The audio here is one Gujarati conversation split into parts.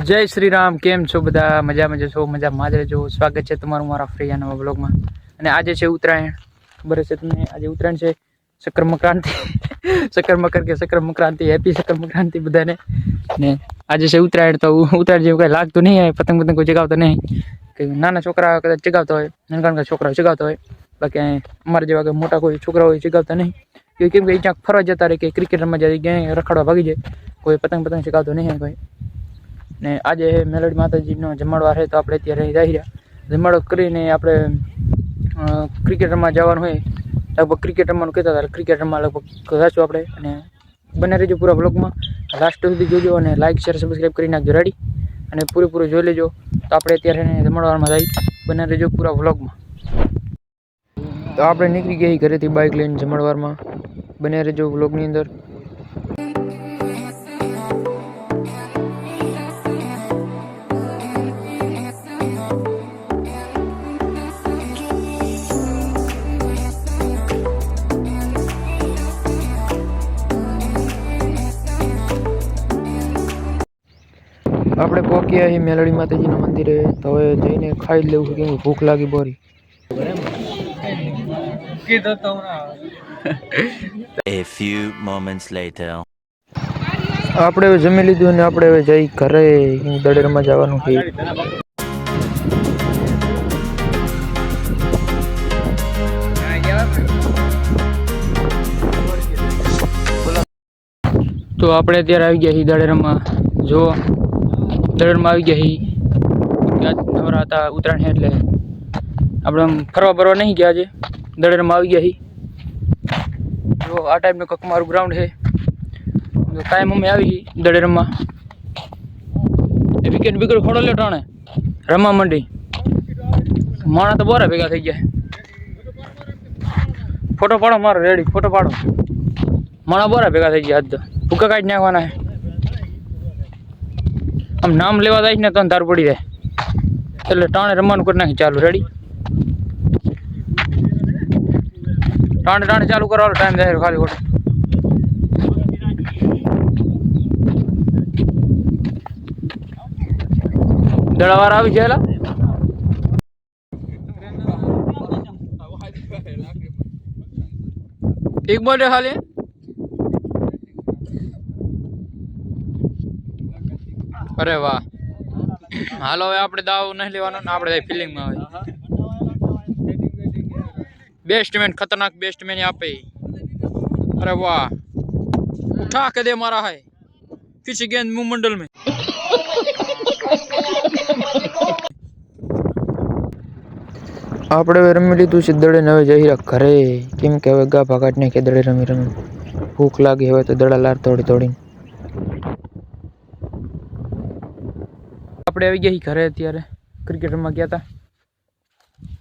જય શ્રી રામ. કેમ છો બધા? મજામાં છો? મજામાં જ રહેજો. સ્વાગત છે તમારું મારા ફ્રીયા નવા બ્લોગમાં. અને આજે છે ઉત્તરાયણ. ખબર છે તમને? આજે ઉત્તરાયણ છે. શક્કર મકરાંતિ શક્કર મકરાંતિ હેપી શક્કર મકરાંતિ બધાને. ને આજે છે ઉત્તરાયણ. તો ઉત્તરાયણ જેવું કઈ લાગતું નહીં હોય. પતંગ કોઈ ચગાવતો નહીં. કે નાના છોકરા કદાચ ચગાવતા હોય, નાના છોકરાઓ ચગાવતા હોય. બાકી અમારા જેવા મોટા કોઈ છોકરાઓ ચગાવતા નહીં. કેમ કે ક્યાંક ફરવા જતા રહે, કે ક્રિકેટ રમવા જાય, ક્યાંય રખડવા ભાગી જાય. કોઈ પતંગ ચગાવતો નહીં કોઈ. ને આજે મેલડી માતાજીનો જમાડવાર છે, તો આપણે અત્યારે જઈ રહ્યા. જમાડો કરીને આપણે ક્રિકેટ રમવા જવાનું હોય. લગભગ ક્રિકેટ રમવાનું કહેતા હતા. ક્રિકેટ રમવા લગભગ જઈશું આપણે. અને બને રહેજો પૂરા બ્લોગમાં, લાસ્ટ સુધી જોજો. અને લાઇક શેર સબસ્ક્રાઈબ કરી નાખજો. રેડી? અને પૂરેપૂરું જોઈ લેજો. તો આપણે અત્યારે જમાડવારમાં જઈ. બને રહેજો પૂરા બ્લોગમાં. તો આપણે નીકળી ગયા ઘરેથી બાઇક લઈને જમાડવારમાં. બને રહેજો બ્લોગની અંદર. આપણે પહોંચ્યા અહીં મેલડી માતાજીના મંદિરે. તો હવે જઈને ખાઈ જ લેવું, કેમ ભૂખ લાગી બોરી. A few moments later. આપણે હવે જમી લીધું અને આપણે હવે જઈ ઘરે. દડેરમાં જવાનું છે. તો આપણે અત્યારે આવી ગયા છીએ દડેરમાં. જો દડેરમાં આવી ગયા છીએ. નવરા હતા ઉત્તરાયણ એટલે આપણે ફરવા બરવા નહીં ગયા. આજે દડેરમાં આવી ગયા છીએ. જો આ ટાઈપનું કંઈક મારું ગ્રાઉન્ડ છે. ટાઈમ અમે આવી દડેરમાં. વિકેટ ખોડો લે ટાણે રમવા માંડી. માણા તો બોરા ભેગા થઈ ગયા. ફોટો પાડો મારો. રેડી? ફોટો પાડો. માણા બોરા ભેગા થઈ ગયા. આજ તો ભૂકા કાઢી નાખવાના છે. આમ નામ લેવા જાય ને તો ધાર પડી જાય. એટલે ટાણે રમવાનું કરી નાખી ચાલુ. રેડી? ટાણે ચાલુ કરવાનો ટાઈમ જાય ખાલી ખોટો. દડાવાર આવી ગયેલા. એક બોલ ખાલી. અરે વાહ. હાલો હવે આપણે દાવ નહીં લેવાનો ને આપણે ફિલિંગમાં આવે. બેસ્ટમેન खतरनाक બેસ્ટમેન આપે. अरे वाह, उठा के दे मारा है किसी गेंद मुंह मंडल में. આપણે હવે રમી લીધું છે દડે ને હવે જઈ રહ્યા ઘરે. કેમ કે હવે ગા ભાગાટ ને કે દડે રમી ભૂખ લાગી. હવે તો દડા લાર તોડી. આપણે આવી ગયા ઘરે. અત્યારે ક્રિકેટ રમવા ગયા હતા.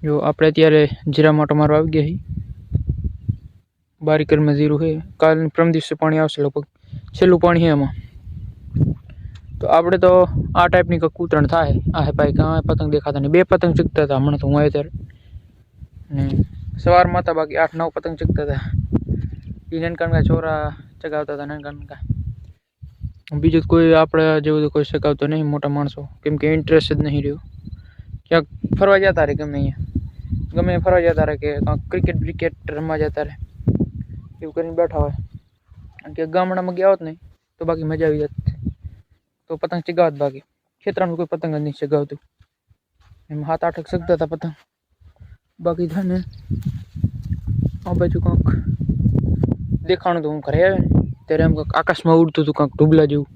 જો આપણે અત્યારે જીરા માટો મારવા આવી ગયા. બારીકરમાં જીરું છે. કાલ પ્રમ દિવસે પાણી આવશે લગભગ. છેલ્લું પાણી છે એમાં. તો આપણે તો આ ટાઈપની કંઈક ઉતરણ થાય. આ હે ભાઈ કાંઈ પતંગ દેખાતા નહીં. 2 પતંગ ચગતા હતા હમણાં તો હું આવ્યો ત્યારે. ને સવારમાં હતા બાકી 8-9 પતંગ ચગતા હતા. એ નાનકા છોરા ચગાવતા હતા. નાનકા બીજું કોઈ આપણે જેવું તો કોઈ ચગાવતો નહીં. મોટા માણસો કેમ કે ઇન્ટરેસ્ટ જ નહીં રહ્યો. ક્યાંક ફરવા જતા રહે. ગમે ફરવા જતા રહે કે ક્રિકેટ રમવા જતા રહે. એવું કરીને બેઠા હોય. અને કે ગામડામાં ગયા હોત નહીં તો બાકી મજા આવી જાત. તો પતંગ ચગાવત. બાકી ખેતરાનું કોઈ પતંગ જ નહીં ચગાવતું. એમાં 7-8 ચગતા હતા પતંગ. બાકી થાય ને આ બાજુ કંઈક દેખાણું તો હું ઘરે આવે ને ત્યારે એમ કંઈક આકાશમાં ઉડતું હતું. કંઈક ઢુબલા જેવું.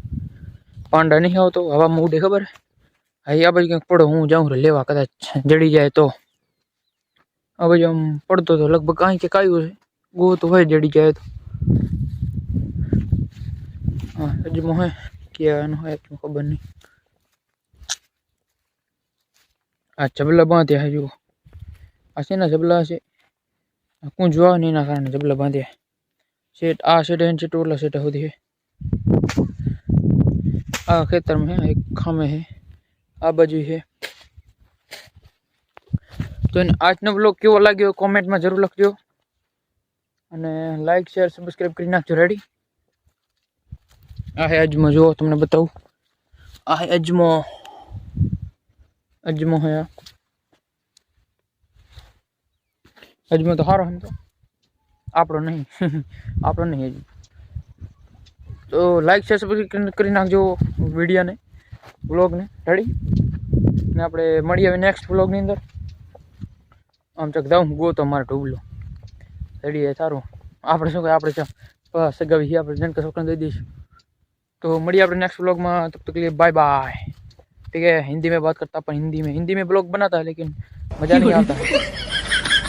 પાંડા નહીં આવતો હવામાં ઉડે. ખબર? હા, આ બાજુ કંઈક પડો. હું જાઉં લેવા. કદાચ જડી જાય તો. આ બાજુ આમ પડતો હતો લગભગ. કાંઈ કે કાયું છે. ગો તો હોય જડી જાય તો. હા હજુમાં હોય ક્યાં હોય ખબર નહીં. આ જબલા બાંધ્યા છે. જુઓ આ છે ને જબલા છે. કોણ જોવા નહીં એના કારણે જબલા બાંધ્યા. સેટ આ સેટ એન સેટ ઓલા સેટ સુધી છે. આ ખેતરમાં હે. એક ખામે છે. આ બાજુ છે. તો આજનો બ્લોગ કેવો લાગ્યો કોમેન્ટમાં જરૂર લખજો. અને લાઈક શેર સબસ્ક્રાઈબ કરી નાખજો. રેડી? આ હે આજમાં જો તમને બતાવું. આ હે અજમો, અજમો હે આ. અજમો તો સારો એમ તો, આપણો નહીં આપણો નહીં હજી. તો લાઈક શેર સબસ્ક્રાઇબ કરી નાખજો વિડીયોને, વ્લોગને. રેડી? ને આપણે મળીએ હવે નેક્સ્ટ વ્લોગની અંદર. આમ ચક જાઉં ગોતો મારો ઢોબલો. રેડી એ સારું. આપણે શું કહે, આપણે સગાવી આપણે જનકા છોકરાને દઈ દઈશું. तो મળીએ આપણે नेक्स्ट व्लॉग में. तब तक के लिए बाय बाय. ठीक है, हिंदी में बात करता अपन, हिंदी में ब्लॉग बनाता है लेकिन मज़ा नहीं आता है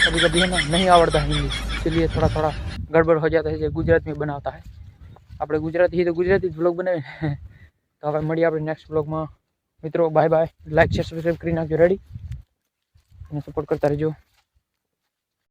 कभी कभी, है ना, नहीं आवड़ता है हिंदी, इसलिए थोड़ा थोड़ा गड़बड़ हो जाता है. जो गुजरात में बनाता है આપણે ગુજરાતી ही तो गुजराती ब्लॉग बनावे. तो હવે મળીએ આપણે નેક્સ્ટ વ્લોગમાં મિત્રો. Bye bye. Like share subscribe કરી નાખજો. રેડી? અને સપોર્ટ કરતા રહેજો.